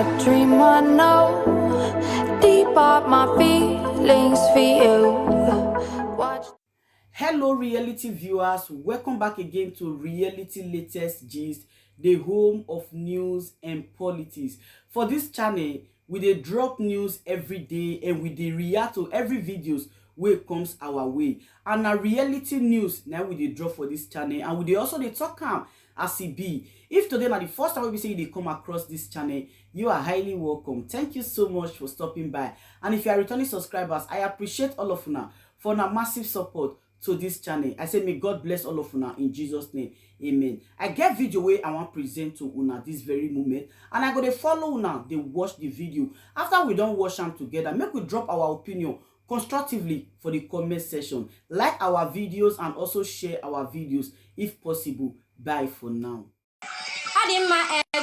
a dream I know. Deep up my feelings for you. Watch. Hello reality viewers, welcome back again to Reality Latest Gist, the home of news and politics. For this channel, we dey drop news every day and we dey react to every videos wey comes our way. And na reality news now we dey drop for this channel, and we dey also dey talk am as e be. If today na the first time we say you dey come across this channel, you are highly welcome. Thank you so much for stopping by. And if you are returning subscribers, I appreciate all of una for una massive support to this channel. I say may God bless all of una in Jesus name, amen. I get video wey I want present to una this very moment, and I go dey follow una dey watch the video. After we don watch am together, make we drop our opinion constructively for the comment section. Like our videos and also share our videos if possible. Bye for now.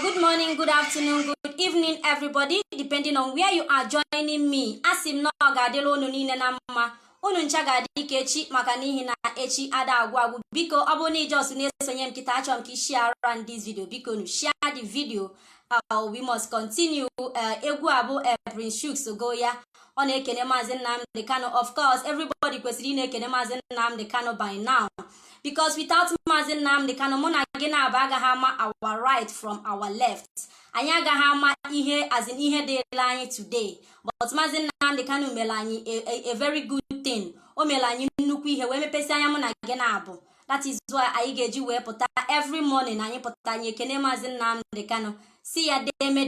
Good morning, good afternoon, good evening, everybody, depending on where you are joining me. Asim no gadelo no nine na mama. Unu nchaga dike echi maka n'ihi na echi ada agwa biko aboni just na-esonye m kita achọ m ka share around this video. Biko nu share the video. We must continue. Egwu abu Prince Chuks Ogoya ọ na-ekene Maazị Nnamdi Kanu. Of course, everybody kwesịrị na-ekene Maazị Nnamdi Kanu by now, because without Maazị Nnamdi Kanu, mụ na gị na-aba agaghị ama our right from our left. Anyị agaghị ama ihe as in ihe dịrị anyị today. But Maazị Nnamdi Kanu mere anyị a very good thing. O mere anyị nnukwu ihe wee mepesi anya mụ na gị na-abụ. That is why anyị ga-eji wee pụta every morning, anyị pụta anyị ekene Maazị Nnamdi Kanu, si ya deme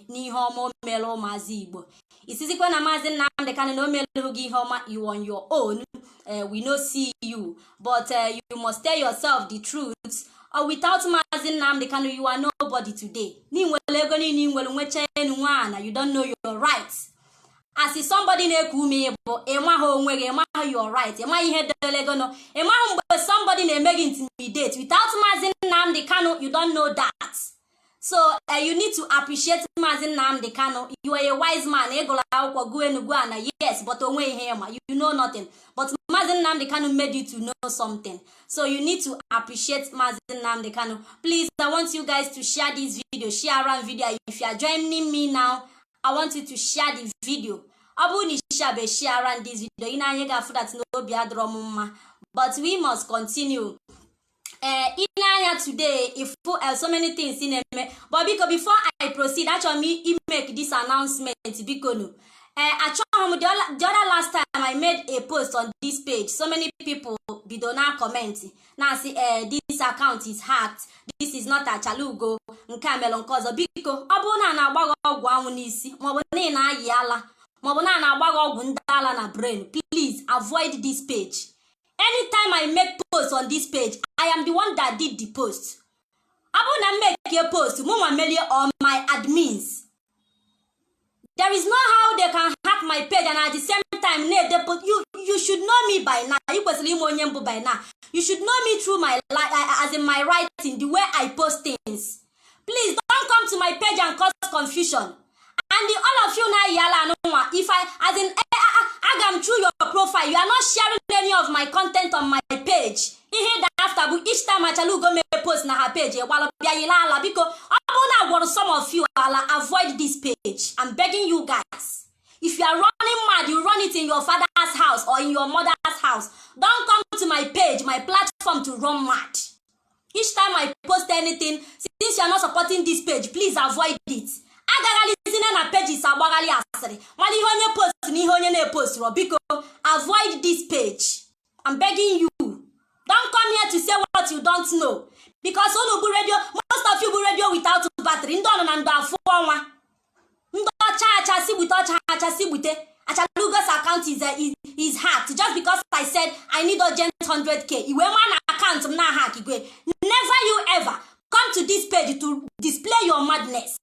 n'ihe ọma o mere ụmụazị Igbo. Isizikwa na Maazị Nnamdi Kanu na o mere gị ihe ọma, you on your own. We no see you, but you must tell yourself the truth. Or without Maazị Nnamdi Kanu, you are nobody today. You don't know your rights. As if somebody na-ekwu me bụ ịmaghị onwe gị, ịmaghị your right, ịmaghị ihe delego no, ịmaghị mgbe somebody na-eme gị intimidate. Without Maazị Nnamdi Kanu, you don't know that. So you need to appreciate Maazị Nnamdi Kanu. You are a wise man. Yes, but you know nothing. But Maazị Nnamdi Kanu made you to know something. So you need to appreciate Maazị Nnamdi Kanu. Please, I want you guys to share this video. Share around video. If you are joining me now, I want you to share the video. Share around this video. But we must continue. Today, if so many things in but because before I proceed, actually make this announcement because the other last time I made a post on this page, so many people did not comment. Now see, this account is hacked. This is not a chalugo. Nkamelon cause biko abuna na agbago ogwu anwu n'isi maọbụ na ayala maọbụ na agbago ogwu ndala na brain. Please avoid this page. Anytime I make posts on this page, I am the one that did the post. Abuna make a post, mama media or my admins. There is no how they can hack my page and at the same time you should know me by now. By now. You should know me through my as in my writing, the way I post things. Please don't come to my page and cause confusion. And all of you now yala no, if I as in agam through your profile, you are not sharing any of my content on my page. After each time I tell you go make a post na her page, because some of you avoid this page. I'm begging you guys. If you are running mad, you run it in your father's house or in your mother's house. Don't come to my page, my platform to run mad. Each time I post anything, since you are not supporting this page, please avoid it. Avoid this page. I'm begging you. Don't come here to say what you don't know. Because most of you radio without battery. Achalugo's account is hacked just because I said I need urgent 100k. Account never you ever come to this page to display your madness.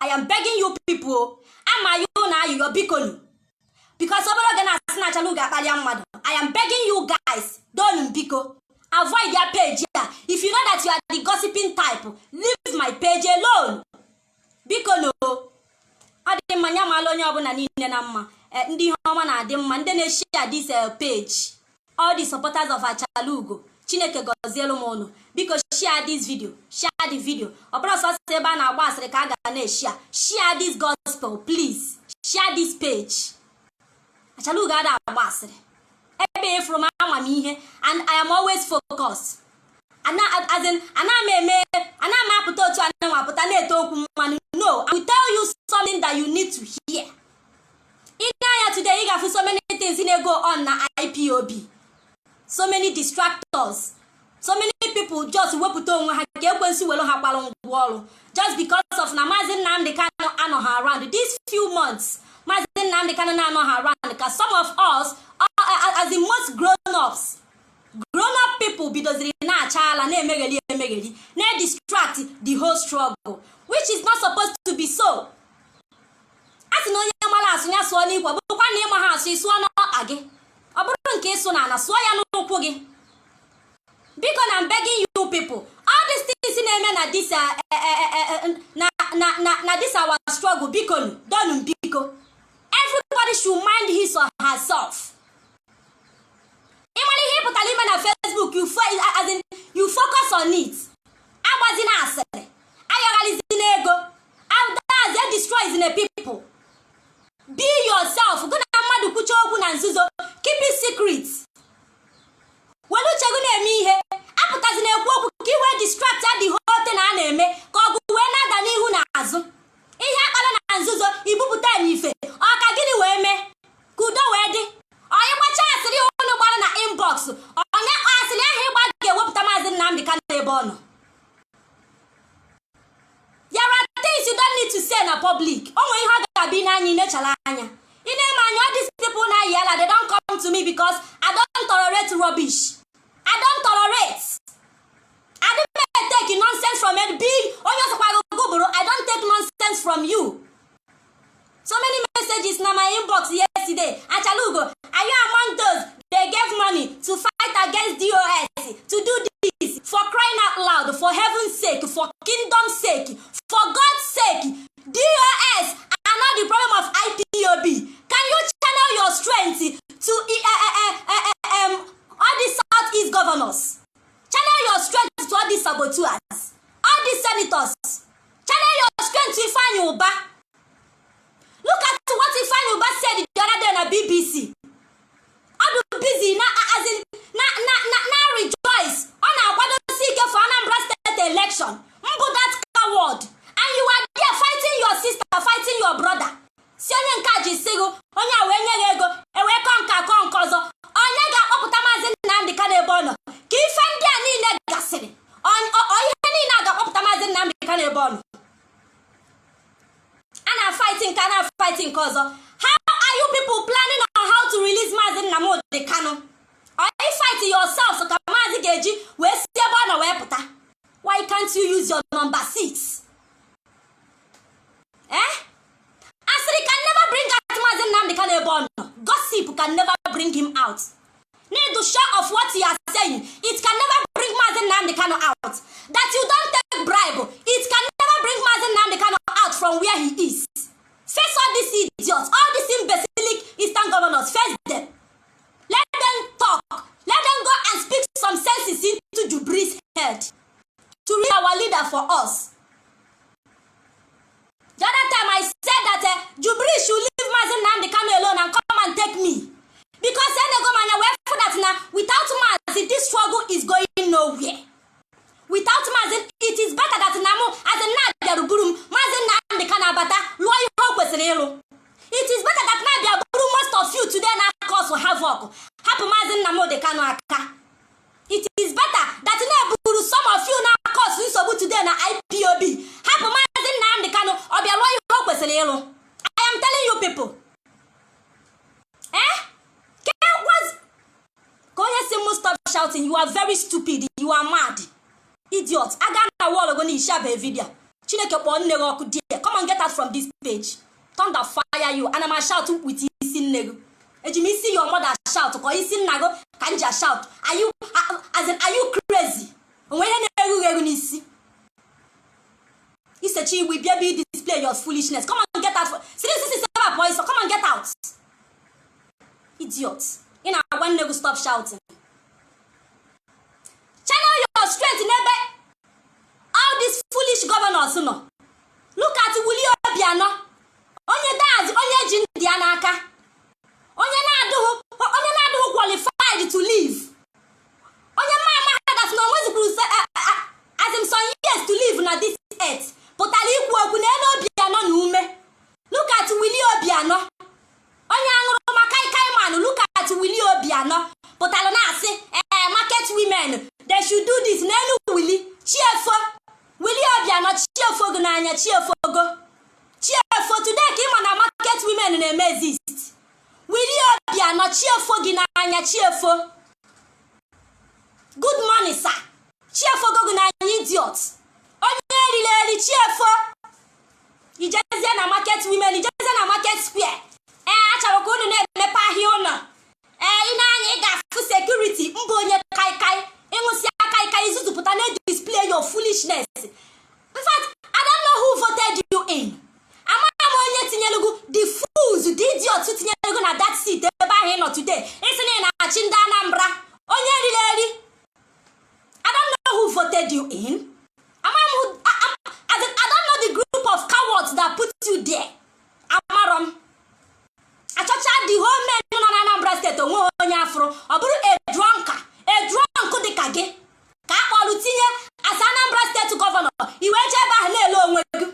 I am begging you people. You're bikonu. Because I am begging you guys, don't biko. Avoid their page here. If you know that you are the gossiping type, leave my page alone. Biko no. Share this page. All the supporters of Achalugo, Chineke gozielu mono. Because share this video. Share the video ọ bụrụ sọsọ ebe a na-agba asịrị ka a ga na-share this gospel, please share this page. Achalugo ada agba asịrị ebe ifuru m amamihe, and I am always focused. Ana m apụta otu ana m apụta na-eto okwu mmanụ. No, I will tell you something that you need to hear. In anya today, you have so many things in go on na IPOB. So many distractors. So many people just wepụta onwe ha ka ekwensu welu ha kpara ngwa ọrụ just because of na Maazị Nnamdi Kanu anọghị around these few months. Maazị Nnamdi Kanu na-anọghị around because some of us as the most grown-up people bidoziri na-achala na-emegheri na-distract the whole struggle, which is not supposed to be so. Asị na onye mara asụ ya sụọ n'ikwe, bụrụkwa na ịma ha asụ ịsụọ n'ọkpa gị. Ọ bụrụ nke ịsụ na ala sụọ ya n'ụkwụ gị. Because I'm begging you people, all these things in na this this our struggle, biko don't biko. Everybody should mind his or herself. Imali he put a na Facebook, you focus on it. Abazina asere. Ayagalizina ego. And that destroys the people. Be yourself. Go na madu kucho ogu na nzuzo. Keep it secret. Welu chegu na-eme ihe apụtazi na-ekwu okwu ka iwe distracted the whole thing a na-eme ka ọgụ wee na-ada n'ihu na azụ. Ihe akpala na nzuzo ibupụta n'ife ọ ka gịnị wee mee ka udo wee dị. Onye gbacha asịrị unu gbara na inbox, onye asịrị ahụ ịgba ga-ewepụta Maazị Nnamdi Kanu ebe ọ nọ. There are things you don't need to say na public. Onwe ihe ọ ga-abị n'anya inechala anya. In all these people na yella, they don't come to me because I don't tolerate rubbish. I don't tolerate. I don't take nonsense from it. I don't take nonsense from you. So many messages in my inbox yesterday. Achalugo, are you among those they gave money to fight against DOS, to do this, for crying out loud, for heaven's sake, for kingdom's sake, for God's sake? DOS are not the problem of IPOB. Can you channel your strength to all these Southeast governors? Channel your strength to all these saboteurs, all these senators. Channel your strength to Ifeanyi Uba. Look at what Ifeanyi Uba said the other day on BBC. I'll be busy now, as in now rejoice. On our one seek for Anambra State election. Mbu that coward. And you are there fighting your sister, fighting your brother. Si onye nkaji sigo, onye awenye ego, ewe konkozo. Onye ga-akpọpụta Maazị Nnamdi Kanu ebe ọ nọ. Ka ife ndị a niile gasịrị. Ihe niile a ga-akpọpụta Maazị Nnamdi Kanu ebe ọ nọ. A fighting cause. How are you people planning on how to release Maazị Nnamdi Kanu? Or you fight yourself so ka Maazị ga-eji wee si ebe ọ nọ wee pụta? Why can't you use your number 6? Asiri can never bring out Maazị Nnamdi Kanu ebe ọ nọ. Gossip can never bring him out. Need to show off what you are saying. It can never bring Maazị Nnamdi Kanu out. That you don't take bribe, it can never bring Maazị Nnamdi Kanu out from where he is. Face all these idiots, all these imbecilic Eastern governors, face them. Let them talk. Let them go and speak some senses into Jubri's head. To read our leader for us. The other time I said that Jubri should leave Maazị Nnamdi Kanu alone and come and take me. Because without Maazị, this struggle is going nowhere. Without Maazị, it is better that Namu as a Nadia Ruburum, Maazị Nnamdi Kanu abata, lawyer hope with it is better that Nadia Ruburum, most of you today now cause for havoc. Happy Maazị Nnamdi Kanu aka. It is better that some of you now cause you today na IPOB. Happy Maazị Nnamdi Kanu or be a lawyer hope with I am telling you people. Stop shouting. You are very stupid. You are mad. Idiot. Agana wall going to share a video. Come and get out from this page. Thunder fire you. And I'm shout with his nego. And you see your mother shout. Or you see Nago. Can you shout? Are you crazy? And when you see, he said, "She will be display your foolishness. Come and get out. See, this is a boy. So come and get out. Idiot. In our one nego, stop shouting. Channel your strength, neighbor. All these foolish governors no. Look at Willie Obiano. Onye daz, onye ji ndị ya n'aka. Onye na-adịghị qualified to live. Onye mama that no one could say as him some years to live na this earth. Pụtara ikwu okwu na ene Obiano na ume. Look at Willie Obiano. Onye aṅụrụ maka kai man, look at Willie Obiano. Pụtara na asị market women, they should do this na enu Willie. Chiefo. Willie Obiano chiefo go n'anya chiefo go. Chiefo today ka ịma na market women na-eme exist. Willie Obiano chiefo gị n'anya chiefo. Good morning sir. Chiefo go n'anya idiot. Onye eriri chiefo. Ijezie na market women, ijezie na market square. Achọrọ ka unu na-emepe ahịa ụlọ. Ị na-anya ị ga-afụ security mbụ onye kai ịṅụsị aka izuzupụta na display your foolishness. In fact, I don't know who voted you in. Amara m onye tinyelugu the fools, the idiots tinyelugu na that seat ebe ahụ nọ today. Isi na na-achị ndị Anambra. Onye rileli. I don't know who voted you in. I don't know the group of cowards that put you there. Amarom. Achọcha the whole men nọ na Anambra State onwe onye afro. Ọ bụrụ a drunk dị ka gị. Ka akpọrọ tinye as Anambra State Governor. Iwe jebe ahụ na-ele onwe gị.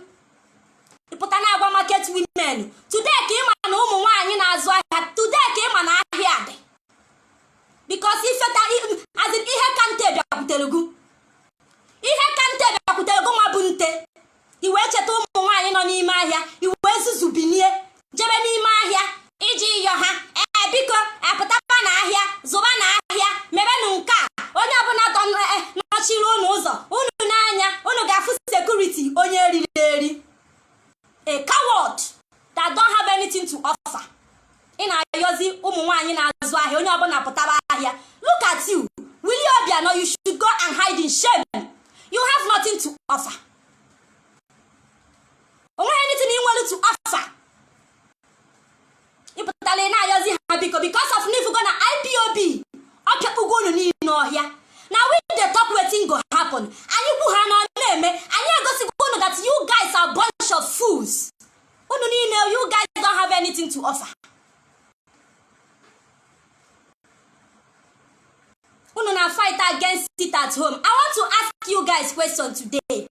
Ịpụta na agwa market women. Today ka ịma na ụmụ nwaanyị na-azụ ahịa. Today ka ịma na ahịa dị. Because ifeta as in ihe ka nte bịakwutelegu. Ihe ka nte bịakwutelegu nwa bụ nte. Iwe cheta ụmụ nwaanyị nọ n'ime ahịa. Iwe zuzubinie. Jebe n'ime ahịa. Iji yọ ha. Biko apụtapa na ahịa. Zụba na ahịa. Mebenụ nke a. Onye ọbụla nọchiri unu ụzọ. Unu n'anya. Unu ga-afụ security onye eriri. A coward that don't have anything to offer. Ị na-ayọzi ụmụ nwaanyị na-azụ ahịa. Onye ọbụla pụtaba ahịa. Look at you. Willie Obiano, you should go and hide in shame. You have nothing to offer. Onwe anything you want to offer. You pụtara na-ayọzi ha biko because of n'ifu go na IPOB. Ọpịakpugo unu niile n'ọhịa. Now when they talk wetin go happen, anyị kwu ha na-eme, anyị egosigo unu that you guys are a bunch of fools. Unu niile, you guys don't have anything to offer. Unu na fight against it at home. I want to ask you guys question today.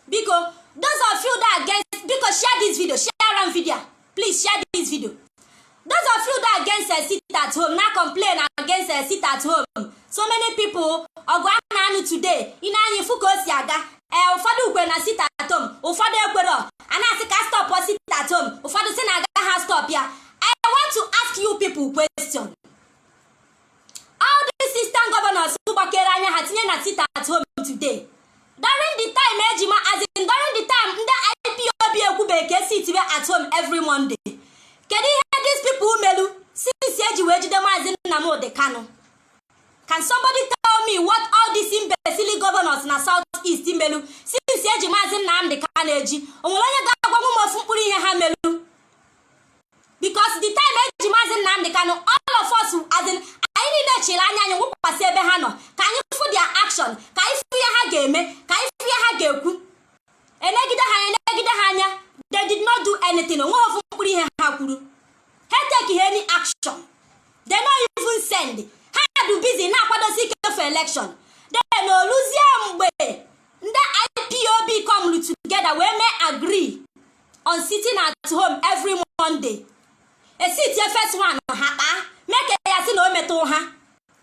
Because those of you that against, because share this video, share around video. Please share this video. Those of you that against sit at home, now complain against sit at home. So many people are going to today. In any focus yaga, ụfọdụ ukwe na sit at home, ụfọdụ ekwero, and I ka stop or sit at home, ụfọdụ say na aga ha stop ya. I want to ask you people question. All these system governors who bakere anya ha tinye na sit at home today. During the time ejima, as in during the time ndị IPOB ekwubeke sit at home every Monday. Kedu ihe these people melu since eji wee jide Maazị Nnamdi Kanu? Can somebody tell me what all these imbecile governors na South East melu since eji Maazị Nnamdi Kanu eji? Onwere onye ga-agwa m ofu mkpụrụ ihe ha melu? Because the time eji Maazị Nnamdi Kanu, all of us as in anyị niile chịrị anya anyị wụkwasị ebe ha nọ ka anyị fụ their action, ka anyị fụ ihe ha ga-eme, ka anyị fụ ihe ha ga-ekwu. Enegide ha anya, they did not do anything. Onwe ofu mkpụrụ ihe ha kwuru. Ha take any action. They not even send. Ha do busy na akwadosi ike for election. Then oluzie mgbe ndị IPOB come together we may agree on sitting at home every Monday. A sit your first one ha make ya si na o metu ha.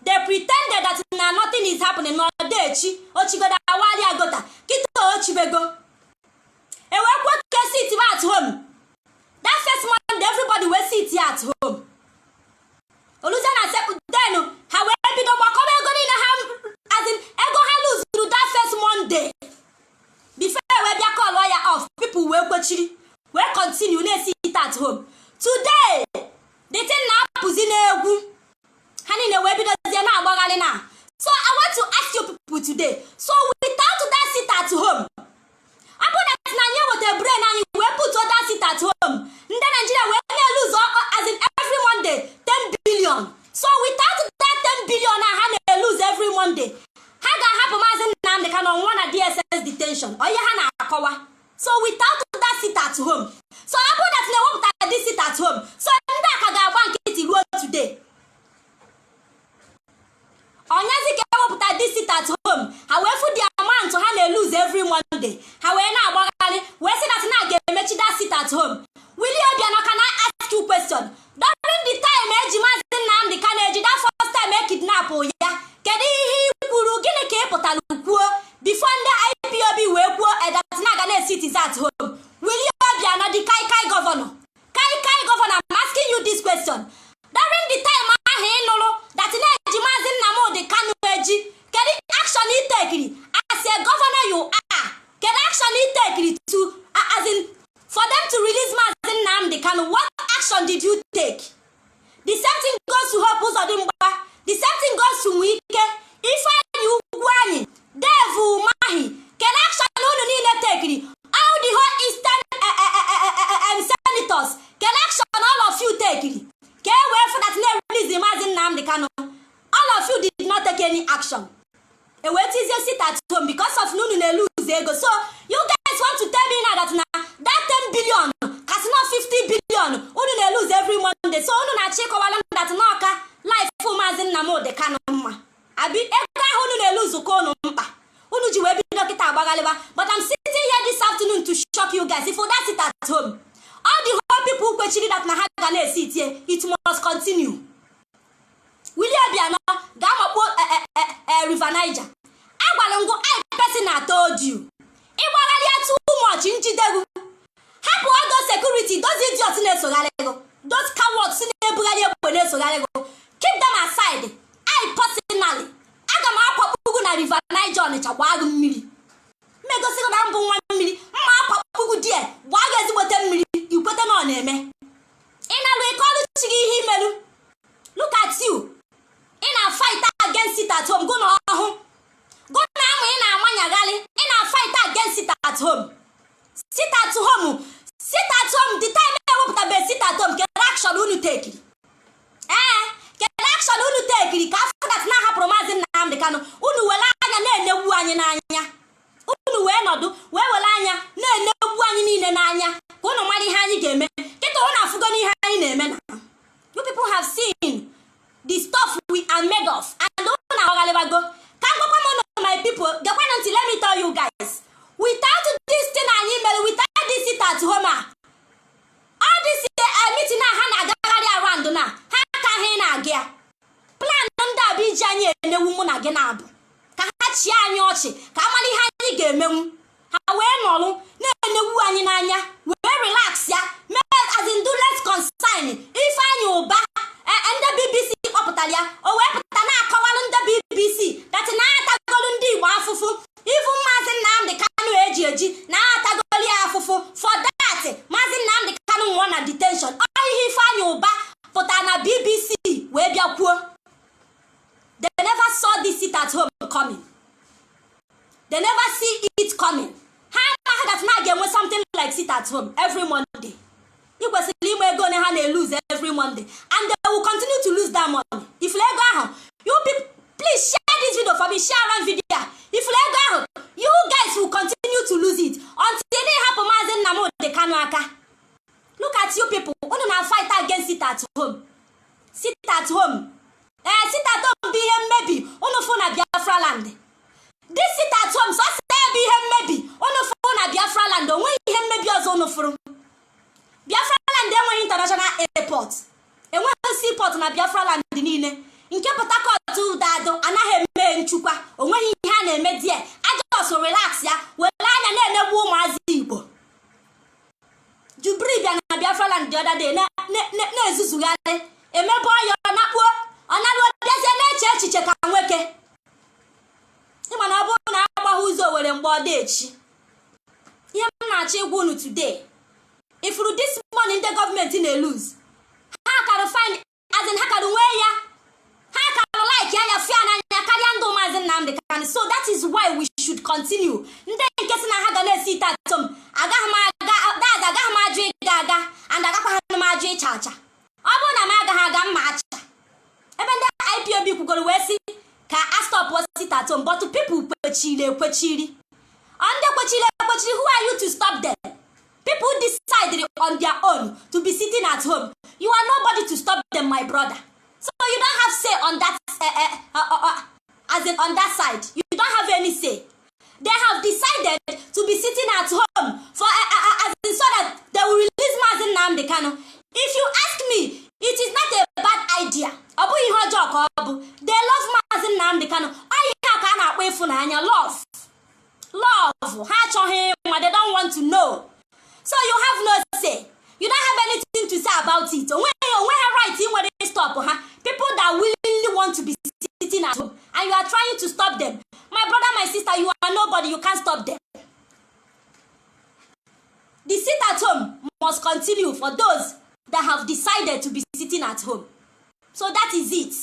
They pretended that nothing is happening. No dechi ochigoda awali agota kito ochibego. E we kwa sit at home. That first Monday everybody will sit here at home. Oluzana said then how we be do come ego ni na ha as in ego ha lose through that first Monday. Before we be call lawyer off, people will kwechiri. We continue na sit at home. Today, the thing na puzi na egwu. Hani na we be do na agbagali na. So I want to ask you people today. So without that sit at home, abu that na nye with a brain and you we put other home. Willie Obiano, can I ask you a question? During the time Maazị Nnamdi Kanu that first time kidnap ya, kedu ihe kwuru gịnị ka ịpụtara kwuo before ndị IPOB wee kwuo that na ga na-sit at home? Willie Obiano, the Kai governor. Kai governor, I'm asking you this question. During the time ahụ ị nụrụ that na-eji Maazị Nnamdi Kanu eji, kedu action he take as a governor you are? Kedu action he take to as in for them to release Maazị Nnamdi Kanu? What action did you take? The same thing goes to Hope Uzodimgba. The same thing goes to Wike. Ifeanyi Ugwuanyi, Dave Umahi. Kedu action unu niile take? All the whole eastern senators. Kedu action all of you take? Can wait for that release Maazị Nnamdi Kanu? All of you did not take any action. A wait is your sit at home because of Nunu lose ego. So you guys want to tell me now that 10 billion has not 50 billion. Unu lose every Monday. So unu na check that noka life for Maazị Nnamdi Kanu. Abi ega unu lose kono mpa. Unu ji we bi dokita agbagaliba. But I'm sitting here this afternoon to shock you guys. If you that sit at home, all the whole people who question that na ha ga sit here, it must continue. Willie Obiano ga-amakpo River Niger. Agwalongo I person I told you. Igwalalia too much njidegu. Hapu all those security, those idiots na-esogharịgo. Those cowards na-ebugharị egbe na-esogharịgo. Keep them aside. I personally, aga m akwapụgo na River Niger Ọnịcha gbaa gị mmiri. Mmegosigo na mbụ nwa mmiri, mma akwapụgo die, gbaa gị ezigbote mmiri, ikwete na ọ na-eme. Ị na-alụ ike ọlụ chi gị ihe imelu. Look at you. In a fight against it at home. Go na home. Go na amu in a manyagali. In a fight against it at home. Sit at home. Sit at home. The time I hope that sit at home. Get action who you take it. Get action who you take it. After that na ha Maazị Nnamdi Kanu. Unu wela anya na-enegbu anyị n'anya. Unu wee nọdụ wee wela anya na-enegbu anyị niile n'anya. Ka unu mara ihe anyị ga-eme. Kịta unu afụgo n'ihe anyị na-eme na. You people have seen the stuff we are made of. And don't know my people, let me tell you guys. Without this thing and email, without this sit at home, all this meeting around now, plan under Bijani and the woman again. Kahachi and Yochi, Kamali Hani game. However, no, we relax, ya. As in, do let's consign. If I knew back and the BBC Opitalia, or Wepatana Kawalunda BBC, that's an Atagolundi Wafufu, even Maazị Nnamdi Kanu Eji, na Atagoli Afufu. For that, Maazị Nnamdi Kanu won a detention. All if I knew back, but on a BBC, where you're poor. They never saw this sit at home coming. They never see it coming. That's not again with something like sit at home every Monday. You was going to lose every Monday, and they will continue to lose that money. If you people, please share this video for me. Share around video. If you guys will continue to lose it until they have Maazị Nnamdi Kanu. Look at you people. We don't fight against sit at home. Sit at home. Sit at home. Be him maybe. Onofuna Biafra land. This sit at home. So say be him maybe. Onofuna Biafra land. When him maybe also onofuru. Biafra land then when international airport. And when seaport na Biafra land niile. Nke Port Harcourt to dado anaghị eme nchukwa. Onweghị ihe a na-eme die. Aja so relax ya. Wele anya na-enegbu ụmụazị Igbo. Jubri bịa na Biafra land the other day na-ezuzugharị. Emebe ọya ọnakpuo. Ọnaruo bịazie na-eche echiche ka nweke. Ịma na ọ bụrụ na agbagha ụzọ were mgbe ọ dị echi. Ihe m na-achọ ịgwa unu today. If through this money the government in a lose, how can find as in how can wear ya? How can like ya fiana Nnamdi Kanu? So that is why we should continue. Then getting a hagane sit at home. Gaga and Agapahamaji chacha. Abona Magahaga matcha. Even the IPOB could go west can stop what sit at home, but to people Kwechile. Under Kwechile, who are you to stop them? People decide on their own to be sitting at home. You are nobody to stop them, my brother. So you don't have say on that, as in on that side. You don't have any say. They have decided to be sitting at home for as in so that they will release Kanu. If you ask me, it is not a bad idea. Obu ihe ọjọọ ka ọ bụ. They love Mazi Nnamdi Kanu. Ihe a ka a na-akpọ ịfụnanya, love. Love. Ha achọghị ma they don't want to know. So you have no say. You don't have anything to say about it. When her right in where they stop, people that willingly want to be sitting at home, and you are trying to stop them. My brother, my sister, you are nobody. You can't stop them. The sit at home must continue for those that have decided to be sitting at home. So that is it.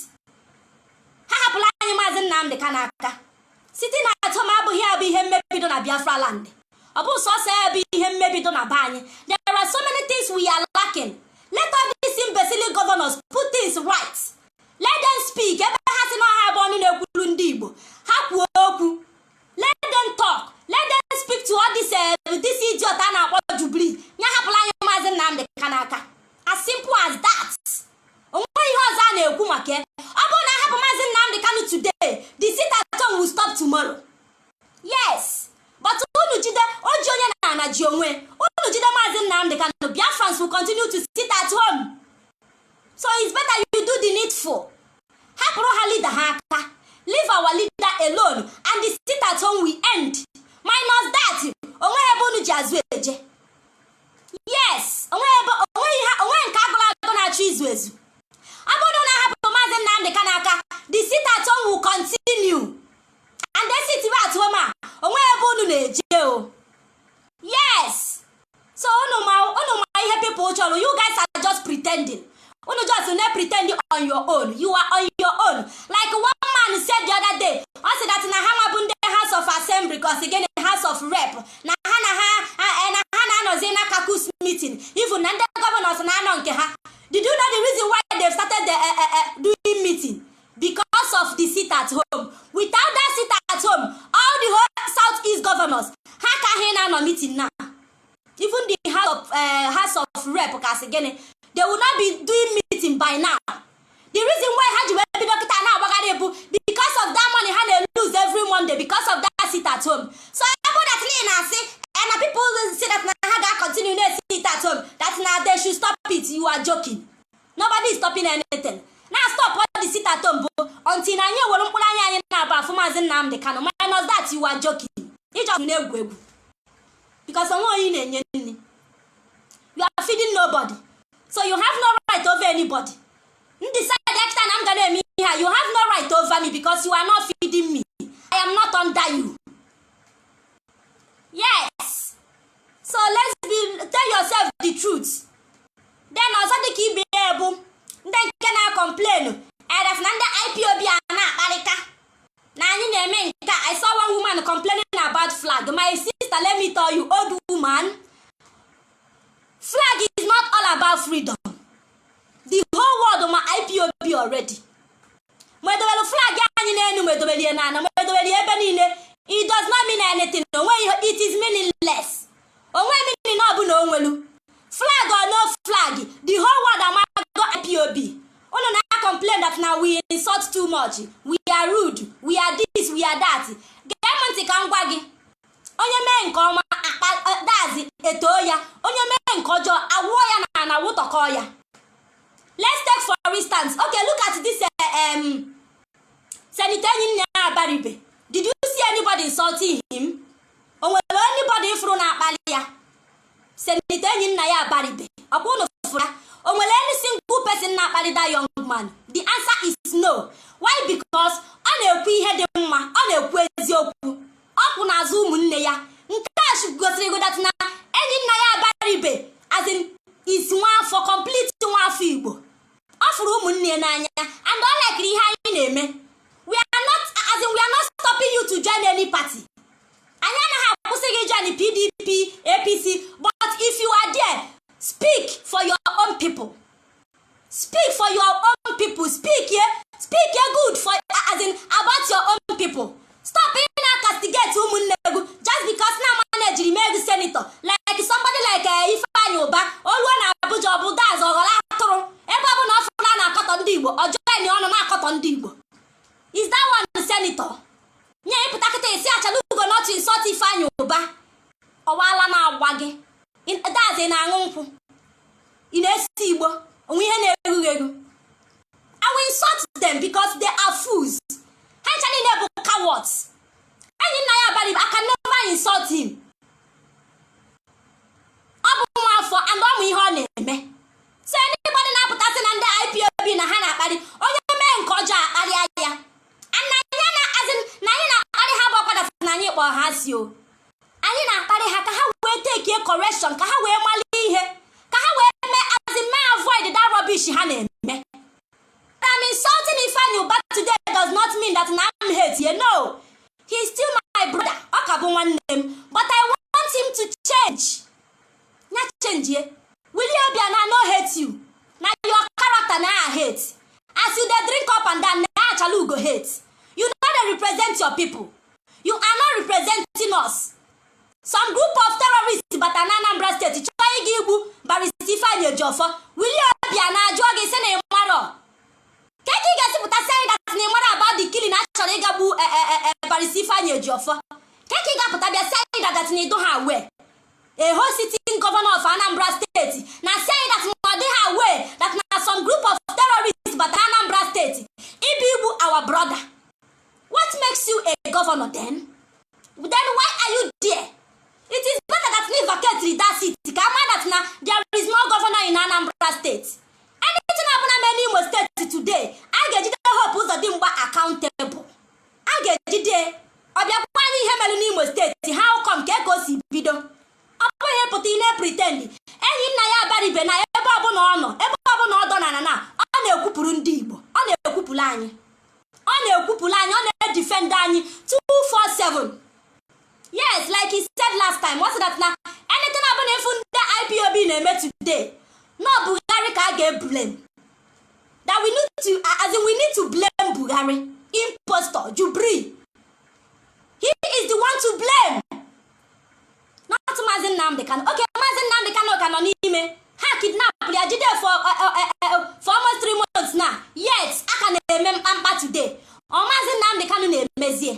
Sitting at home abụghị abụ ihe mmebido na Biafra land. Ọ bụ sọsọ ebe ihe mmebido na banye. There are so many things we are lacking. Let all these imbecile governors put things right. Let them speak. Ebe ha si na ha bụ ọnụ na-ekwulu ndị Igbo. Ha kwuo okwu. Let them talk. Let them speak to all this idiot a na-akpọ Jubilee. Nya hapụla anyị Maazị Nnamdi Kanu. As simple as that. Onwe ihe ọzọ a na-ekwu maka ya. Ọ bụrụ na hapụ Maazị Nnamdi Kanu today, the sit at home will stop tomorrow. Yes. But unu jide oji onye na ji onwe. Unu jide Maazị Nnamdi Kanu. Biafrans will continue to sit at home. So it's better you do the needful. Hapụrụ ha leader ha aka. Leave our leader alone and the sit at home will end. Minus that, onwe ebe unu ji azụ eje. Yes, onwe nke agụla na-achụ izu ezu. Abụrụ na hapụ Maazị Nnamdi Kanu aka, the sit at home will continue. And then sit at home onwe ebe unu na-eje o. Yes. So unu ma ihe people chọrọ. You guys are just pretending. Unu just not pretending on your own. You are on your own. Like one man said the other day, I said that na ha mabunde House of Assembly because again the House of Rep. Na ha no zena caucus meeting. Even the governors na no nke ha. Did you know the reason why they started the doing meeting? Because of the sit at home. Without that sit at home, all the whole Southeast governors, ha ka no meeting now. Even the House of Rep because again they will not be doing meeting by now. The reason why Haji will be doctor now because of that money they lose every Monday because of that sit at home. So about that and say and people say that Naga continue to sit at home. That now they should stop it. You are joking. Nobody is stopping anything. Now stop all the sit at home until you will put anya na ba for Maazị Nnamdi Kanu. Minus that you are joking. You just know because you are feeding nobody. So you have no right over anybody. Decide next time I'm gonna meet here. You have no right over me because you are not feeding me. I am not under you. Yes. So tell yourself the truth. Then also the key be able. Then can I complain? And if not the IPOB I saw one woman complaining about flag. My sister, let me tell you, old woman. Flag is not all about freedom. The whole world of my IPOB already. It does not mean anything. It is meaningless. Flag or no flag, the whole world of my IPOB. Ono na complain that now we insult too much. We are rude. We are this. We are that. Gemanti kangwagi. Onye me nke ọma dazi etoya. Onye me nke ọjọọ awoya na wutokoya. Let's take for instance. Okay, look at this Senator Nya Baribe. Did you see anybody insulting him? Or will anybody from Abalia? Senator Nya Baribe. Upon or will any single person not marry that young man? The answer is no. Why? Because on a pre-headed woman, on a quezioku, up on a zoom neya, Nkash goes to that now, any Naya Baribe, as in is one for complete one feeble. Off room near Nanya, and unlike the name. We are not stopping you to join any party. I don't have to join the PDP, APC, but if you are there, speak for your own people. Speak for your own people. Speak good for as in about your own people. Stop being a castigate just because now manage the senator. Like somebody like Ifeanyi Uba, all one Abuja Budas or Olatoro. Everyone not plan a cut on Dibo or join the honor cut on Dibo. Is that one the senator? Yeah, but I can say I look not to insult Ifeanyi Uba. Or while I'm out wagging. That's in Angunfu. ị na-esi Igbo onwe ihe na-egwu egwu. I will insult them because they are fools. Ha niile bụ cowards. Enyi nna ya Abaribe, I can never insult him. Ọ bụ nwa afọ and ọ mụ ihe ọ na-eme. So anybody na-apụtasị na ndị IPOB na ha na-akparị onye mee nke ọjọọ akparịa ya. Na anyị na-akparị ha bụ ọkwadata na anyị kpọrọ ha si o. Anyị na-akparị ha ka ha wee take correction, ka ha wee mali ihe, ka ha wee mee avoid that rubbish ha na-eme. I'm insulting Ifeanyi Ubah today does not mean that I'm hate you. No, he's still my brother. But I want him to change. Not change here. Willie Obiano no hate you. Now your character now I hate. As you they drink up and down, now Chalu go hate. You know they represent your people. You are not representing us. Some group of terrorists, but an Anambra State, try Gibu, Baristify Joffa, Willie Obiano, Jogi Sene Maro. Keki gets put a say that name about the killing actually Gabu Baristify Joffa. Keki got put a say that they don't have way. A whole sitting governor of Anambra State now say that they have way that now some group of terrorists but Anambra State. Ibibu our brother. What makes you a governor then? Then why are you there? It is better that we vacate that city. Come on that now there is no governor in Anambra State. Anything happen in Imo State today, I get the hope who's a dimba accountable. I get the day. Obiakwani Hemelu Imo State. How come Keko si bido? Apa ihe pụta ine pretend. Enyi nna ya Abaribe na ebe ọbụla ọ nọ, ebe ọbụla ọ dọ na ọ na-ekwupụrụ ndị Igbo, ọ na-ekwupụrụ anyị. Ọ na-ekwupụrụ anyị, ọ na-defend anyị 247. Yes, like he said last time, what's that now? Anything happen if the IPOB na-eme today, no Buhari ka ga blame. That we need to blame Buhari, impostor, Jubri. He is the one to blame. Not Mazi Nnamdi Kanu. Okay, Mazi Nnamdi Kanu can only ha kidnap Jide for almost 3 months now. Yes, I can remember today. Or Mazi Nnamdi Kanu na-emezie.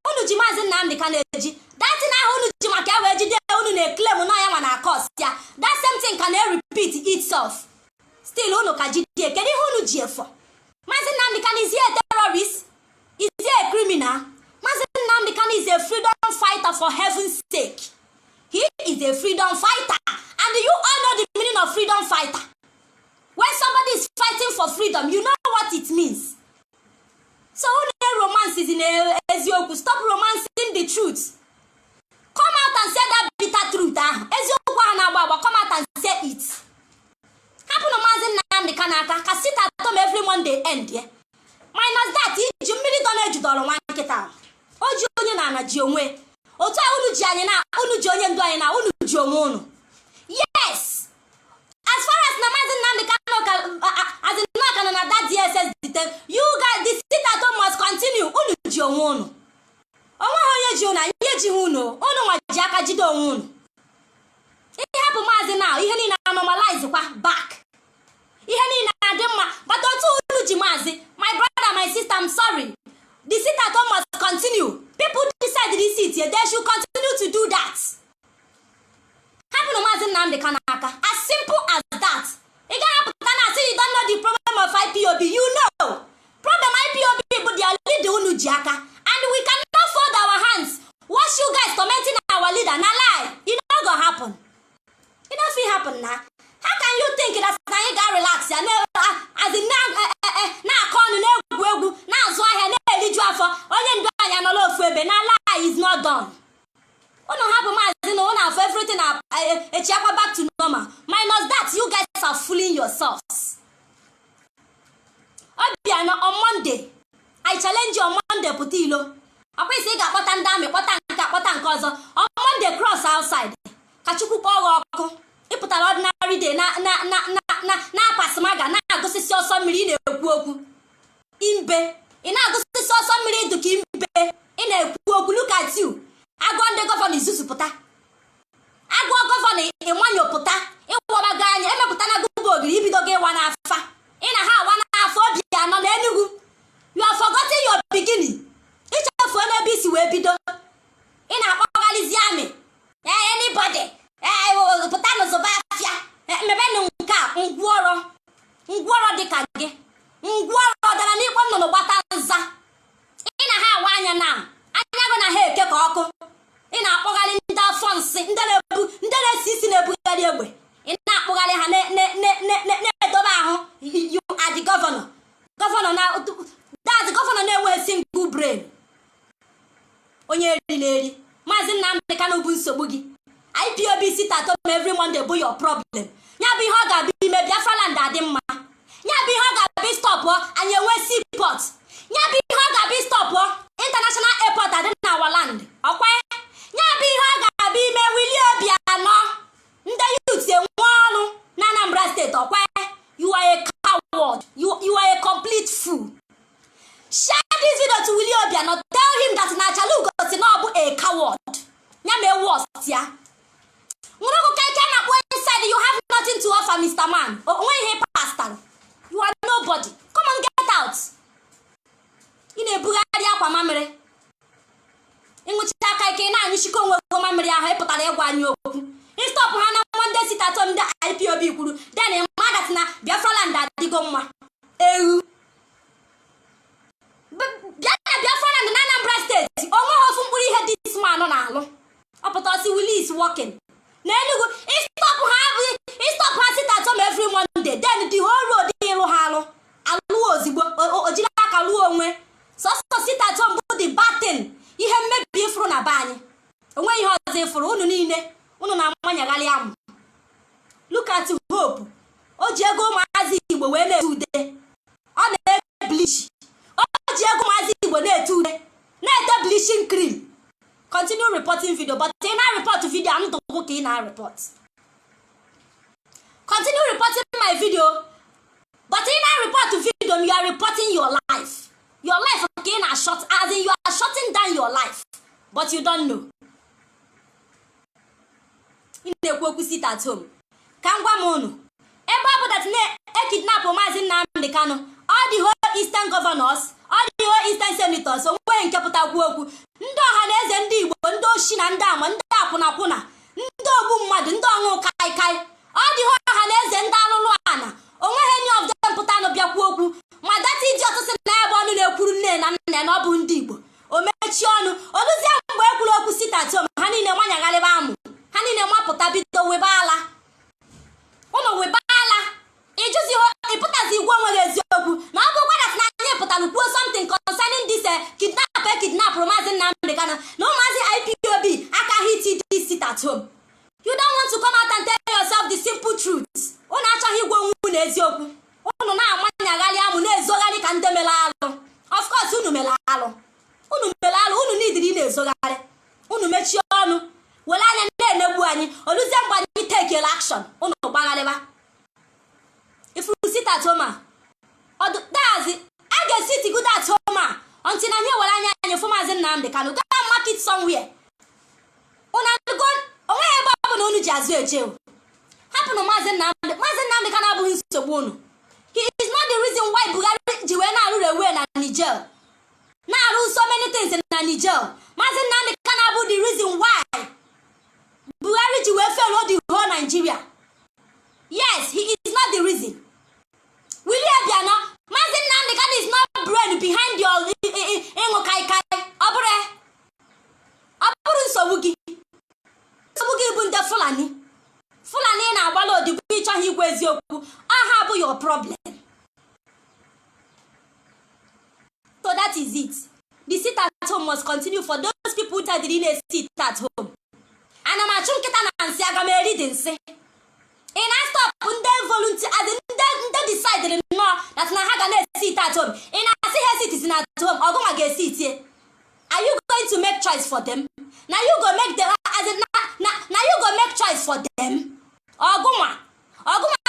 Unu ji Mazi Nnamdi Kanu eji. That na unu ji maka we Jide unu na-claim na ya na cause ya. That same thing can repeat itself. Still unu ka Jide. Kedu ihe unu ji efo? Mazi Nnamdi Kanu is he a terrorist? Is he a criminal? Mazi Nnamdi Kanu is a freedom fighter for heaven's sake. He is a freedom fighter. And you all know the meaning of freedom fighter. When somebody is fighting for freedom, you know what it means. So when romance is in Ezioku, stop romancing the truth. Come out and say that bitter truth. Ezioku Anabawa, come out and say it. Happen to Mazi Nnamdi Kanu ka sit at home every Monday end. Minus that, you really don't know you one get out. Oji onye na na ji onwe. Otu a unu ji anyị na unu ji onye ndu anyị na unu ji onwe unu. Yes. As far as na Mazi Nnamdi Kanu as in no can na that DSS detail, you guys the sit at home must continue. Unu ji onwe unu. Onwe onye ji unu, ihe ji unu. Unu nwa ji aka jide onwe unu. Ihe hapụ Mazi now, ihe ni na normalize kwa back. Ihe ni na dị mma, but otu unu ji Mazi, my brother, my sister, I'm sorry. The sit at home must continue. People decide the seat here, they should continue to do that. Happen to Mazi Nnamdi Kanu. As simple as that. You can't say you don't know the problem of IPOB. You know. Problem IPOB people, they are leading Unujiaka. And we cannot fold our hands. Watch you guys tormenting our leader. Now lie. It not gonna happen. It doesn't happen now. How can you think that you can relax? As in now calling now so I now lie is not done. Everything back to normal. Minus that, you guys are fooling yourselves. On Monday, I challenge you on Monday, Putilo. On Monday, cross outside. Kachuku Pogoko. You put an ordinary day. Na pasmaga. Na go see some million Imbe. In a go see some million to Kimbe. In a look at you. I go on the governor Zuzuputa. I go governor in one your puta. In Wabagani, Emma Putana Gubo, you don't get 1 hour. In a half 1 hour for piano. You have forgotten your beginning. Each of one BC will be done. In a Organizami. Anybody. I will put on the Bafia. ngwọrọ dịka gị ngwọrọ dara n'ikpe nnụnụ gbata nza ị na ha awa anya anya gị na ha eke ka ọkụ ị na-akpọgharị ndị afọ nsị ndị na-esi isi na-ebugharị egbe ị na-akpụgharị ha na-edobe ahụ you are the governor gọvanọ na-enweghị single brain onye eri Maazị Nnamdi Kanu bụ nsogbu gị IPOB sit at home every Monday bụ your problem ya bụ ihe ọ ga-abụ ime Biafra land adị mma ya bụ ihe ọ ga-abụ stọpụ anyị enwe seaport ya bụ ihe ọ ga-abụ stọpụ international airport adị na our land ọkwa ya bụ ihe ọ ga-abụ ime Willie Obianọ ndị youth enwe ọrụ na Anambra steeti ọkwa you are a coward you are a complete fool. Share this video to Willie Obianọ tell him that Nachalugo si na ọ bụ a coward ya mee worst ya nwụrụ keke na kpo inside you have nothing to offer Mr. Man onwe ihe pastor you are nobody come on get out ị na-ebugharị akwa mamịrị ịnwụchite aka ike na-anyụchikọ onwe gị mamịrị ahụ ịpụtara ịgwa anyị okwu ịstọpụ ha na Monday sit at home ndị IPOB kwuru then magat na Biafra land adịgo mma ewu Biafra land na Anambra steeti onweghị ofu mkpụrụ ihe this man na-alụ ọpụtasị Willie is working n'Enugu istọpụ ha sit at home every Monday then the whole road ịrụ ha alụ ozigbo ojiri aka lụọ onwe sọsọ sit at home bụ the batin ihe mmebi ifuru na be anyị onwe ihe ọzọ ifuru unu niile unu na-amanyagharị amụ look at Hope o ji ego ụmụazị Igbo wee na-ete ude ọ na-ebleach o ji ego ụmụazị Igbo na-ete ude na-ete bleaching cream continue reporting video but ị na-report video I'm talking ka ị na-report continue reporting my video but ị na-report video you are reporting your life ka ị na-shut as in you are shutting down your life but you don't know ị na-ekwu okwu sit at home ka m gwa m unu ebe ọ bụ that na-ekidnap Maazị Nnamdi Kanu all the whole eastern governors all the whole eastern senators onweghị nke pụtakwu okwu ndị ọha na eze ndị Igbo ndị oshi na ndị ama ndị akwụnakwụna ndị ogbu mmadụ ndị ọṅụ kaikai all the whole ọha na eze ndị alụlụ ana onweghị any of them pụtanụ bịakwu okwu ma data iji ọtụtụ na ebe ọnụ na-ekwuru nne na nna na ọ bụ ndị Igbo o mechie ọnụ oluzie mgbe ekwuru okwu sit at home ha niile nwanyagharịba amụ ha niile mapụta bido webala ụnụ webala ịjụzi ịpụtazi igwe onweghị eziokwu na ọ bụ gwadat na anyị pụtara kwuo something concerning this kidnap Maazị Nnamdi Kanu na ụmụazị IPOB akaghị iti sit at home you don't want to come out and tell yourself the simple truth ụnụ achọghị igwe onwe na eziokwu ụnụ na-amanyagharị amụ na-ezogharị ka ndị mere alụ of course unu mere alụ unu nidiri na-ezogharị unu mechie ọnụ were anya na-enegbu anyị oluzie mgbe anyị take action unu gbagharịba if you sit at home dazi a ga-esi good at home until anyị were anya anyị fụ Maazị Nnamdi Kanu go market somewhere unu onweghị ebe ọ bụ na unu ji azụ eje hapụnụ Maazị Nnamdi Kanu abụghị nsogbu unu he is not the reason why Buhari ji wee na-arụ rewe na Niger na-arụ so many things na Niger Maazị Nnamdi Kanu abụ the reason why Buhari ji wee fail the whole Nigeria yes he is not the reason Willie Obianọ Maazị Nnamdi Kanu is not brain behind your ịṅụ kaikai ọ bụrụ nsogbu gị bụ ndị Fulani na-agbala odibo ịchọghị igwe eziokwu aha bụ your problem so that is it the sit at home must continue for those people that didn't sit at home ana m achụ nkịta na nsị aga m eri dị nsị ị na-stop ndị volunteer ndị decide nnọọ that na ha ga na-esit at home ị na-asị ha sit at home ọgụnwa ga-esi itie are you going to make choice for them na you go make them as in na you go make choice for them ọgụnwa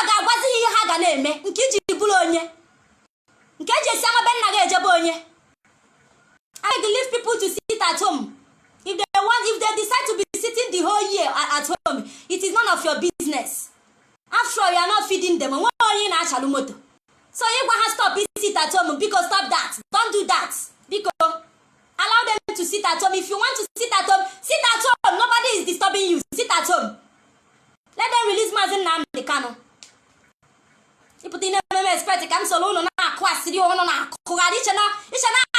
ga-agwazi ihe ha ga na-eme nke iji bụrụ onye nke eji esi amabe nna ga ejebe onye I leave people to sit at home if they decide to be sitting the whole year at home it is none of your business after all you are not feeding them onwe onye na-achalụ moto so ịgwa ha stop sit at home because stop that don't do that because allow them to sit at home if you want to sit at home nobody is disturbing you sit at home let them release Maazị Nnamdi Kanu prophet ka m soro unu na-akụ asịrị unu na-akụgharị iche na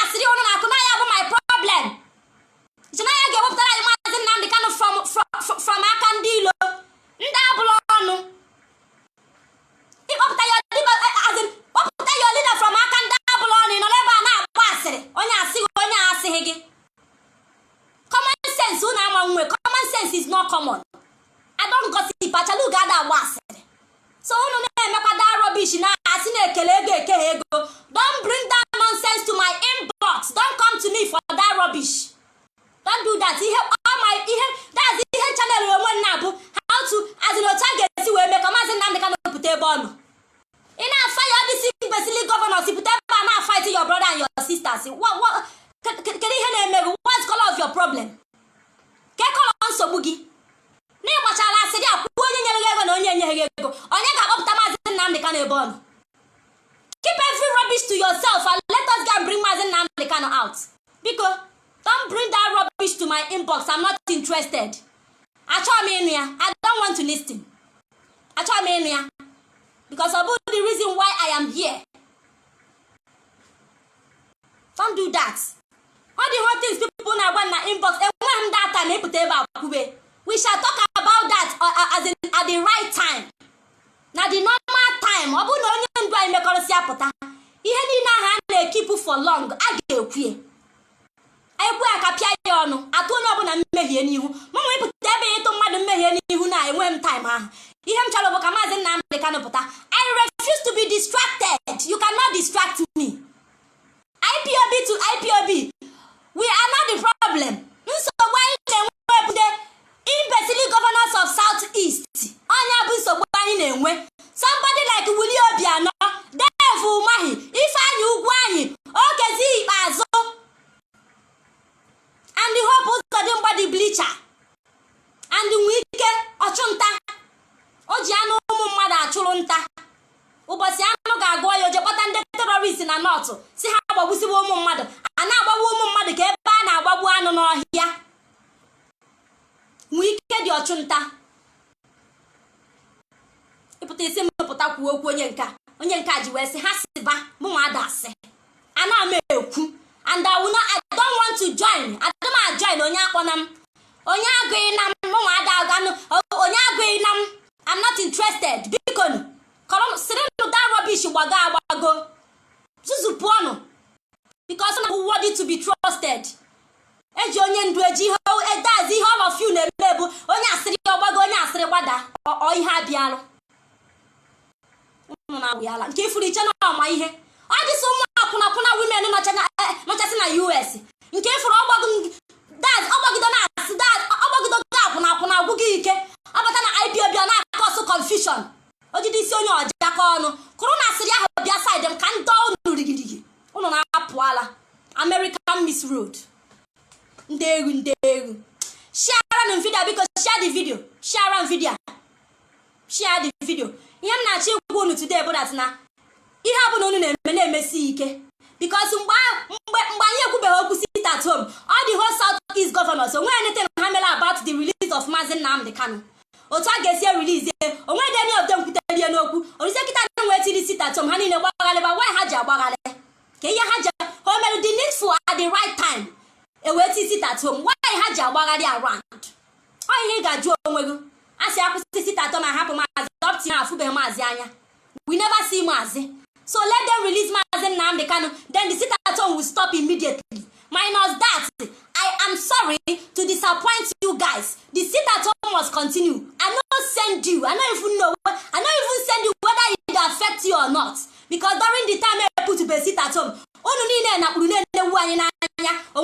asịrị unu na-akụ na ya bụ my problem. Iche na ya ga-ewepụtara anyị Maazị Nnamdi Kanu from aka ndị ilo ndị abụla ọnụ. Ịkpọpụta ya kpọpụta ya leader from aka ndị abụla ọnụ nọ ebe a na-akpọ asịrị onye asịghị onye asịghị gị. Common sense unu ama nwe. Common sense is not common. I don't gossip achalu ga-ada agba asịrị. So unu na-emekwa that rubbish na asị na-ekele ego ekeghe ego. Don't bring that nonsense to my inbox. Don't come to me for that rubbish. Don't do that. That's ihe channel onwe nna bụ how to as in otu a ga-esi wee mee ka Maazị Nnamdi Kanu pụta ebe ọnụ. Ị na-afa ya ọdịsi imbecile governor si pụta ebe a na-fight your brother and your sisters. Kedu ihe na-eme gị? What's color of your problem? Ke color nsogbu gị? N'ịgbachara asịrị akwụkwọ onye nyere gị ego na onye enyeghị gị ego. Onye ga-akpọpụta Maazị Nnamdi Kanu ebe ọnụ? Keep every rubbish to yourself and let us go and bring Maazị Nnamdi Kanu out. Biko, don't bring that rubbish to my inbox. I'm not interested. I don't want to listen. Because of the reason why I am here. Don't do that. All the whole things people now want in inbox. We shall talk about that at the right time. Now the normal time. Ihe niile ha na-keep for long. A ga-ekwie. Ekwe aka pịa ya ọnụ atụ onye ọbụla mmehie n'ihu mụnwe ịpụta ebe ịtụ mmadụ mmehie n'ihu na enwe m time ahụ ihe m chọrọ bụ ka Maazị Nnamdi Kanu pụta. I refuse to be distracted. You cannot distract me. IPOB to IPOB, we are not the problem. Nsogbu anyị na-enwe bụ imbecile governors of South-East. Onye bụ nsogbu anyị na-enwe. Somebody like Willie Obiano, Dave Umahi, Ifeanyi Ugwuanyi, Okezi Ikpeazụ, and the hope Uzodimgba the bleacher, and the Wike ọchụnta o ji anụ ụmụ mmadụ achụrụ nta. Ụbọchị anụ ga-agụ ya oje kpọta ndị terrorist na nọtụ si ha agbagbusiwe ụmụ mmadụ a na-agbagbu ụmụ mmadụ ka ebe a na-agbagbu anụ n'ọhịa. Wike dị ọchụnta ịpụta isi mmepụta kwuo okwu onye nka ji wee sị ha siba mụ nwa ada asị a na-ama ekwu. And I don't want to join. I don't join onye akpọna m. Onye agụghị na m mụnwa ada aganụ onye agụghị na m. I'm not interested. Biko kọrọ sịrị nụ that rubbish agbago. Zuzu pụọnụ. Because I'm worthy to be trusted. Eji onye ndu eji dazi ihe all of you na-eme bụ onye asịrị ọgbago onye asịrị gbada ọ ihe abịalụ. Ụnụ na-awụ ya ala nke ifuru iche na ọma ihe. Ọ dị so ụmụ akwụna women nọchasị na US nke ifuru ọgbagido na-asị ọgbagido ga-akwụna agwụ gị ike ọbata na IPOB ọ na-akọsụ confusion. O jide isi onye ọja aka ọnụ kụrụ na asịrị ahụ bịa side m ka ndị unu rigirigi unu na-apụ ala American Miss Road. Ndị egwu share the video biko share the video ihe m na-achọ ikwu unu today bụ that na ihe ọ bụla unu na-eme na-emesi ike because mgbe anyị ekwubeghị okwu sit at home all the whole South-East governors onwe anything ha mere about the release of Maazị Nnamdi Kanu otu a ga-esi release onwe dị any of them kwutere n'okwu orisi kịta na wee tiri sit at home ha niile gbagharịba why ha ji agbagharị ka ihe ha ji o mere the needful at the right time eweti sit at home why ha ji agbagharị around ọ ihe ga-ajụ onwe gị a sị akwụsị sit at home ma hapụ Maazị dọpụta ya afụbeghị Maazị anya we never see Maazị. So let them release Maazị Nnamdi Kanu, then the sit at home will stop immediately. Minus that, I am sorry to disappoint you guys. The sit at home must continue. I don't send you. I don't even send you whether it affects you or not. Because during the time I put to be sit at home,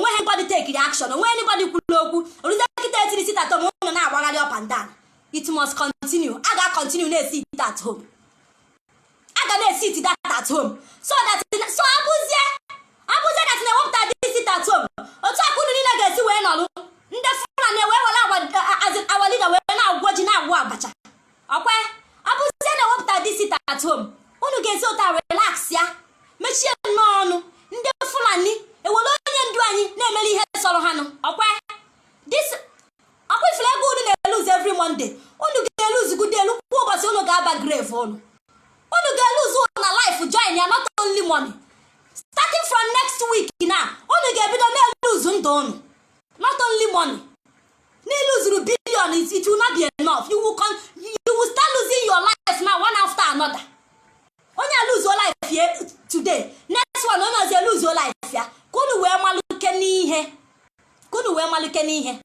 anybody take action. Anybody sit at home, up and down. It must continue. I gotta continue to sit at home. I gotta sit that at home. So Abuja that na wopta this sit at home. Otu akunu ni na ga-esi wee nọlụ. Ndị Fulani wee wala our leader wee na agwoji na agwo abacha. Okwe, Abuja na wopta this sit at home. Unu ga-esi ụta relax ya. Mechie n'ọnụ. Ndị Fulani ewolo onye ndu anyị na-emeli ihe sọrọ ha nụ. Okwe. Okwe flag unu na-lose every Monday. Unu ga-lose good day lu kwa ụbọchị unu ga-aba grave unu. Unu ga-lose na life life join ya, not only money. Starting from next week now, unu ga-ebido na-lose ndụ unu. Not only money. Na-lose billion, it will not be enough. You will start losing your life now, one after another. Onye lose your life here today. Next one, onye lose your life ya. Kunu wee maluke n'ihe. Kunu wee maluke n'ihe.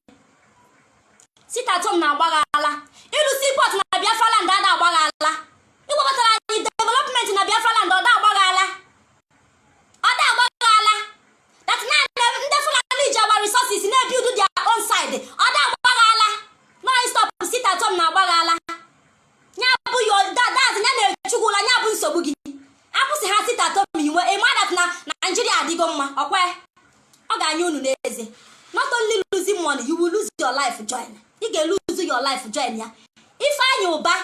Sit at home na agbaghala. Ilu seaport na Biafra land ada agbaghala. Iwebatara anyị development na Biafra land ada agbaghala. Ada agbaghala. That na ndị Fulani ji our resources na build their own side. Ada agbaghala. No stop sit at home na agbaghala. Nya bụ yo that's nya na-echugula nya bụ nsogbu gị. Akwụsị ha sit at home iwe a man that na Nigeria adịgo mma. Okwe. Ọ ga-anya unu n'eze. Not only losing money, you will lose your life join. You can lose your life join ya. If I knew ba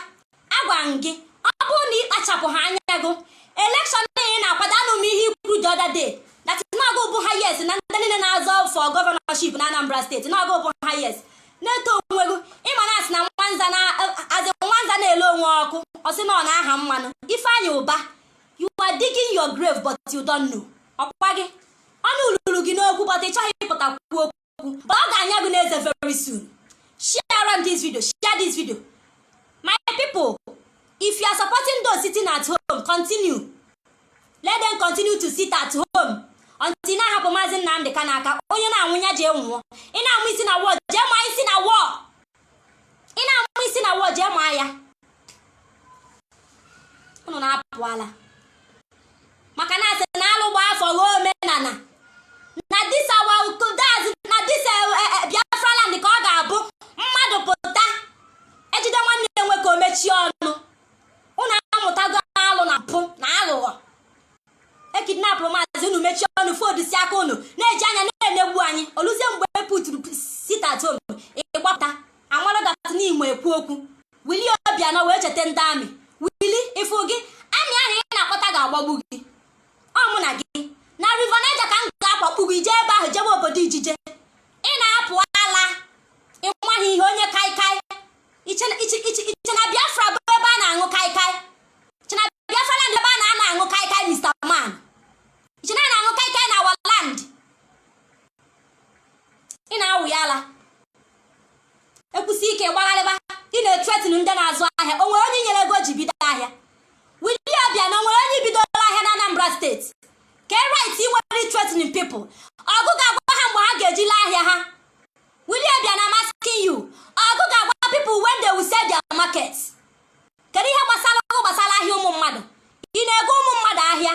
agwa gị ọ bụrụ na ịkpachapụ ha anya go election na-akwado anụ m ihe ikwu the other day that is not go bụ highest na ndị niile na-azọ for governorship na Anambra State na go bụ highest na-eto onwe go ịma na asị na nwanza na-ele onwe ọkụ ọ sị na ọ na-aha mmanụ Ifeanyi Uba you are digging your grave but you don't know ọkwa gị ọnụ uluru gị n'okwu but ị chọghị ịpụta kwuo okwu but ọ ga-anya gị n'eze very soon. Share around this video, share this video. My people, if you are supporting those sitting at home, continue. Let them continue to sit at home until na happen Mazi Nnamdi Kanu onye na-anwụnya je nwụọ. Ị na-amụ isi na wọ, je ma isi na wọ. Ị na-amụ isi na wọ, je ma ya. Unu na-apụ ala. Maka na asị na alụ gba afọ ruo omenala. Na this our na this Biafra land ka ọ ga-abụ mmadụ pụta ejide nwanne enwe ka o mechie ọnụ unu amụtago alụ na mpụ na aghụghọ ekidnapụ maazị unu mechie ọnụ fodisi aka unu na-eji anya na-enegbu anyị oluzie mgbe puturu sit at home ịgbapụta amalụ dat n'Imo ekwu okwu Willie Obianọ wee cheta ndị amị Willie ifu gị amị ahụ ị na-akpọta ga-agbagbu gị ọ mụ na gị na River Niger ka m ga-akpakpu gị jee ebe ahụ jebe obodo ijije ị na-apụ ala ịnwaghị ihe onye kaikai iche na Biafra bụ ebe a na-aṅụ kaikai iche na Biafra land ebe a na-aṅụ kaikai Mr. Man iche na na-aṅụ kaikai na our land ị na-awụ ya ala ekwusi ike gbagharịba ị na-etretin ndị na-azụ ahịa o nwere onye nyere ego ji bido ahịa Willie Obianọ o nwere onye bidola ahịa na Anambra steeti ka right inwere threatening people ọgụ ga-agwa ha mgbe ha ga-ejila ahịa ha Willie Obianọ I'm asking you ọgụ ga-agwa people when they will sell their market kedu ihe gbasara ahịa ụmụ mmadụ ị na-ego ụmụ mmadụ ahịa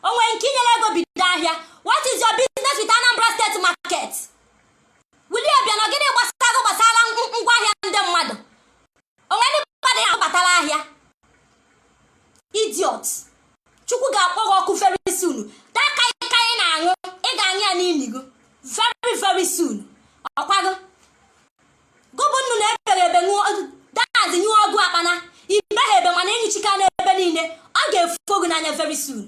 o nwere nke inyere ego bido ahịa what is your business with Anambra State market Willie Obianọ gịnị gbasara ngwa ahịa ndị mmadụ o nwere ndị mmadụ ya gbatara ahịa idiot Chukwu ga-akpọ gị ọkụ very soon that kai na-aṅụ ị ga-aṅụ ya n'inigo very very soon ọkwago gọvanọ na-ekpere ebe daazị nyụọ ọgụ akpana ibegha ebe mana enyichika n'ebe niile ọ ga-efu gị n'anya very soon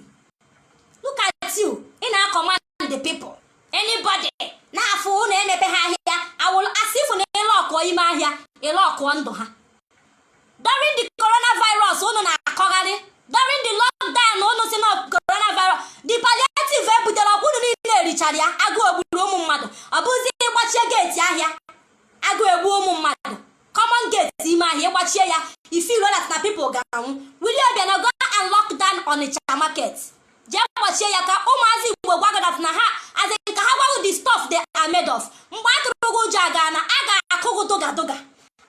look at you ị na-command the people anybody na-afụ na emepe ha ahịa awụl asịfụ na ịlọ ọkụọ ime ahịa ịlọ ọkụọ ndụ ha during the coronavirus unu na-akọgharị during the lockdown unu si na coronavirus the palliative ebutere ọkwụnụ niile erichara ya agụ egburu ụmụ mmadụ ọ bụzi ịgbachie geeti ahịa agụ egbu ụmụ mmadụ common gate ime ahịa ịgbachie ya ifiru that na people ga-anwụ Willie Obianọ go and lock down Onitsha market jee gbachie ya ka ụmụazị Igbo gwagadat na ha azị ka ha gwago the stuff they are made of mgbe atụrụ gị ụjọ aga na a ga-akụgụ dogadoga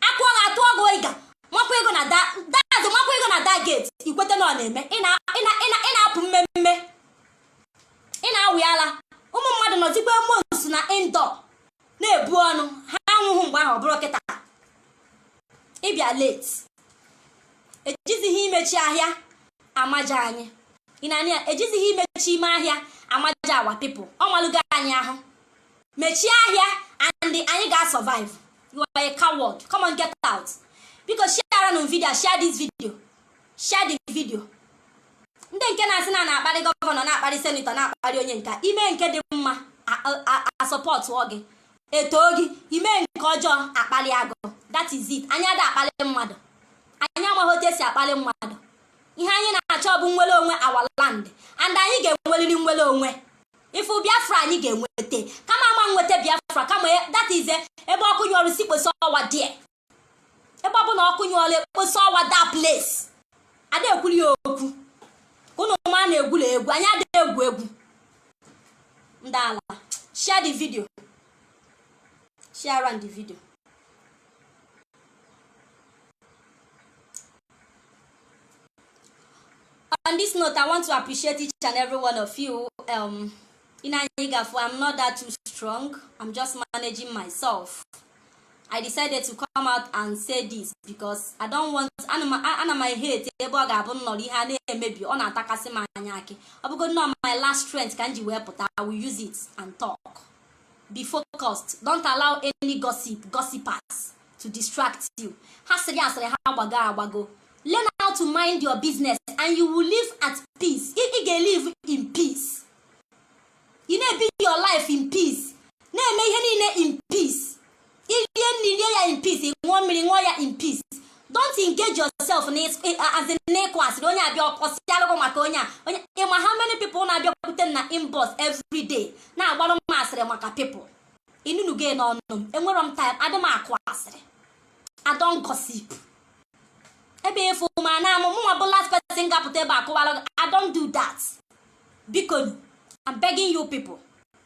akụ ọ ga-atụ ọgụ ịga makwa ego na daazị makwa ego na da gate ikwete na ọ na-eme ị na-apụ mmemme ị na-awụ ala ụmụ mmadụ nọzikwa months na indoor na-ebu ọnụ ha anwụghị mgbe ahụ ọ bụrụ kịta ịbịa late ejizighị imechi ahịa amaja anyị ịnanya ejizighị imechi ime ahịa amaja awa people ọ malụgo anyị ahụ mechie ahịa and anyị ga-survive you are a coward come on get out because share on video share this video share the video ndị nke na-asị na na-akparị gọvanọ na-akparị senetọ na-akparị onye nka ime nke dị mma a support gị eto gị ime nke ọjọọ akparị agụ that is it anyị ada akparị mmadụ anyị amaghị otu esi akparị mmadụ ihe anyị na-achọ na-achọ bụ nwere onwe our land, and anyị ga-enwerịrị nwere onwe. Ifu Biafra anyị ga-enwete, kama ama nwete Biafra, kama that is ebe ọkụ nyọrọ si kposa ọwa there. Ebe ọ bụ na ọkụ nyọrọ kposa ọwa that place. Ada ekwuli okwu. Unu ma na-egwula egwu, anyị ada egwu egwu. Ndala, share the video. Share around the video. On this note, I want to appreciate each and every one of you. In Anigafu, I'm not that too strong. I'm just managing myself. I decided to come out and say this because I don't want my hate maybe on atakasi manyaki. Because now my last strength can't wear, but I will use it and talk. Be focused. Don't allow any gossipers to distract you. Learn how to mind your business and you will live at peace. You can live in peace. You need to be your life in peace. In peace. In peace. In peace. Don't engage yourself as a necklace. How many people na inbox every day? Now, one of my people. You get on them. And when I'm tired, I don't gossip. I don't do that. Because I'm begging you people,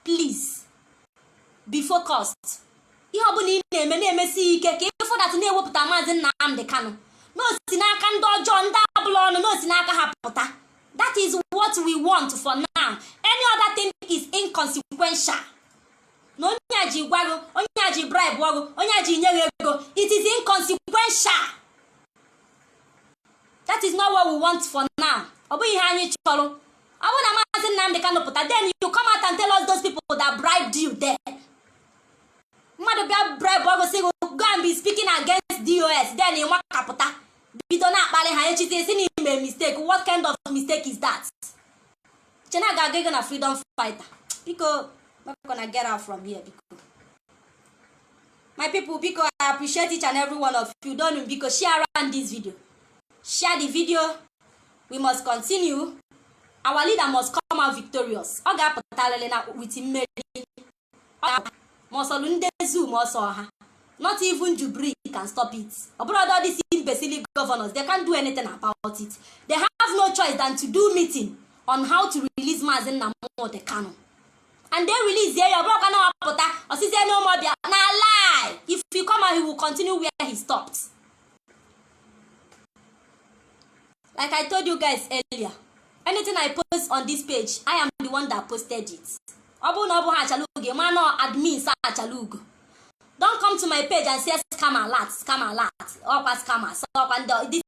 please be focused. You have been in a see for that never put a man in the canon. No sinaka do John Dablon, no sinaka hapota. That is what we want for now. Any other thing is inconsequential. No nyaji wago, onyaji bribe wago, onyaji nyego. It is inconsequential. That is not what we want for now. Then you come out and tell us those people that bribed you there. Go and be speaking against DOS. Then you want kapota. Mistake. What kind of mistake is that? Chena freedom fighter. Because we're gonna get out from here. My people, because I appreciate each and every one of you. Don't because share around this video. Share the video. We must continue. Our leader must come out victorious. Oga Potalelena with him. Not even Jubri can stop it. Abroad, these imbecile governors, they can't do anything about it. They have no choice than to do meeting on how to release Mazen Namo the canon. And they release there. Your brother no apota. Or say no more. Na lie. If you come out, he will continue where he stopped. Like I told you guys earlier, anything I post on this page, I am the one that posted it. Don't come to my page and say scam alert, or scammer. So this